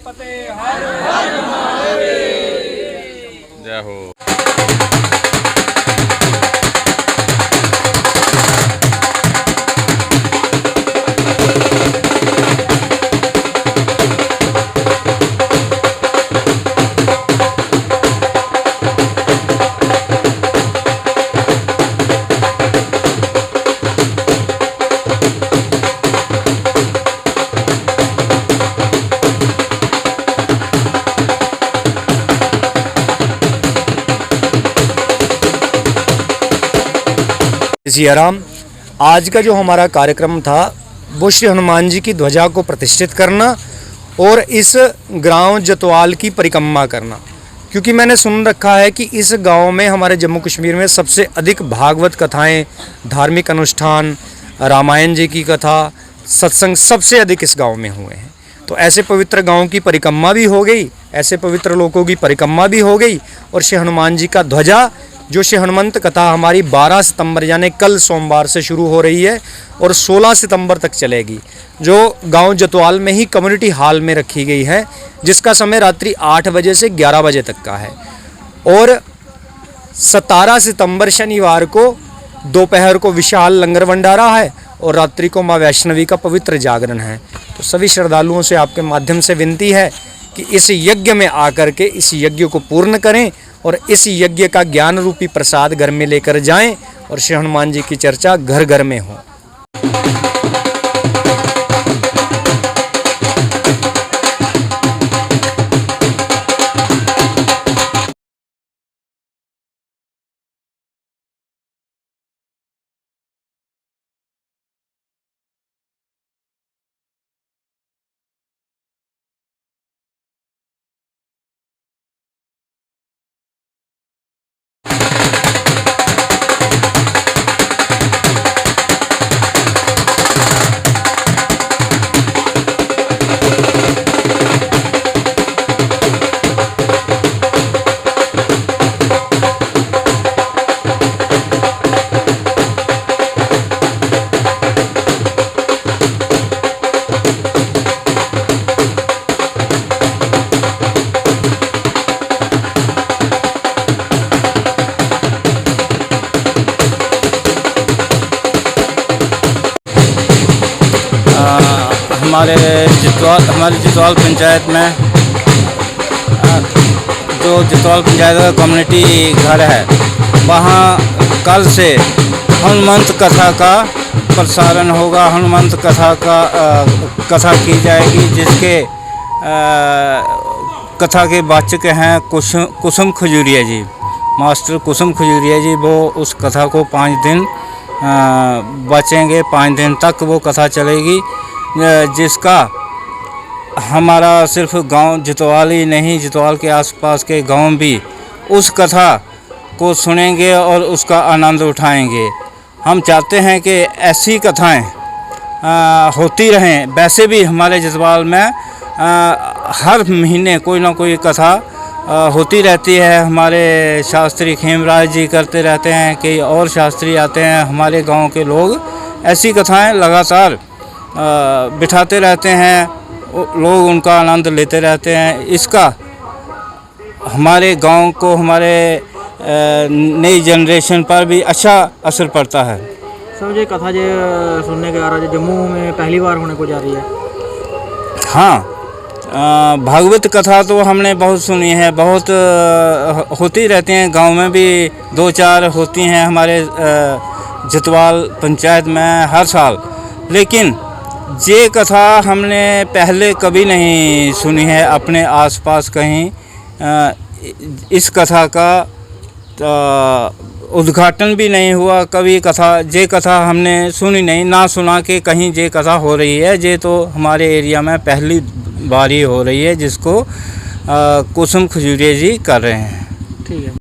फतेह। हर हर महादेव। जय हो। सियाराम। आज का जो हमारा कार्यक्रम था वो श्री हनुमान जी की ध्वजा को प्रतिष्ठित करना और इस गांव जतवाल की परिक्रमा करना, क्योंकि मैंने सुन रखा है कि इस गांव में हमारे जम्मू कश्मीर में सबसे अधिक भागवत कथाएं, धार्मिक अनुष्ठान, रामायण जी की कथा, सत्संग सबसे अधिक इस गांव में हुए हैं। तो ऐसे पवित्र गांव की परिक्रमा भी हो गई, ऐसे पवित्र लोगों की परिक्रमा भी हो गई और श्री हनुमान जी का ध्वजा जो श्री हनुमंत कथा हमारी 12 सितंबर यानी कल सोमवार से शुरू हो रही है और 16 सितंबर तक चलेगी, जो गांव जतवाल में ही कम्युनिटी हॉल में रखी गई है, जिसका समय रात्रि 8 बजे से 11 बजे तक का है। और 17 सितंबर शनिवार को दोपहर को विशाल लंगर भंडारा है और रात्रि को माँ वैष्णवी का पवित्र जागरण है। तो सभी श्रद्धालुओं से आपके माध्यम से विनती है कि इस यज्ञ में आकर के इस यज्ञ को पूर्ण करें और इस यज्ञ का ज्ञान रूपी प्रसाद घर में लेकर जाएं और श्री हनुमान जी की चर्चा घर घर में हो। हमारी जितवाल पंचायत में जो जितवाल पंचायत का कम्युनिटी घर है, वहाँ कल से हनुमंत कथा का प्रसारण होगा। हनुमंत कथा का कथा की जाएगी, जिसके कथा के वाचक हैं कुसुम खजूरिया जी, मास्टर कुसुम खजूरिया जी। वो उस कथा को 5 दिन बचेंगे, 5 दिन तक वो कथा चलेगी, जिसका हमारा सिर्फ गांव जितवाल ही नहीं, जितवाल के आसपास के गांव भी उस कथा को सुनेंगे और उसका आनंद उठाएंगे। हम चाहते हैं कि ऐसी कथाएं होती रहें। वैसे भी हमारे जितवाल में हर महीने कोई ना कोई कथा होती रहती है। हमारे शास्त्री खेमराज जी करते रहते हैं, कई और शास्त्री आते हैं, हमारे गांव के लोग ऐसी कथाएं लगातार बिठाते रहते हैं, लोग उनका आनंद लेते रहते हैं। इसका हमारे गांव को, हमारे नई जनरेशन पर भी अच्छा असर पड़ता है। सर, ये कथा जो सुनने के आ रहा है, जम्मू में पहली बार होने को जा रही है। हाँ, भागवत कथा तो हमने बहुत सुनी है, बहुत होती रहती हैं, गांव में भी 2-4 होती हैं हमारे जितवाल पंचायत में हर साल। लेकिन ये कथा हमने पहले कभी नहीं सुनी है अपने आसपास कहीं। इस कथा का उद्घाटन भी नहीं हुआ कभी। ये कथा हमने सुनी नहीं, ना सुना कि कहीं ये कथा हो रही है। ये तो हमारे एरिया में पहली बार ही हो रही है, जिसको कुसुम खजूरिया जी कर रहे हैं। ठीक है।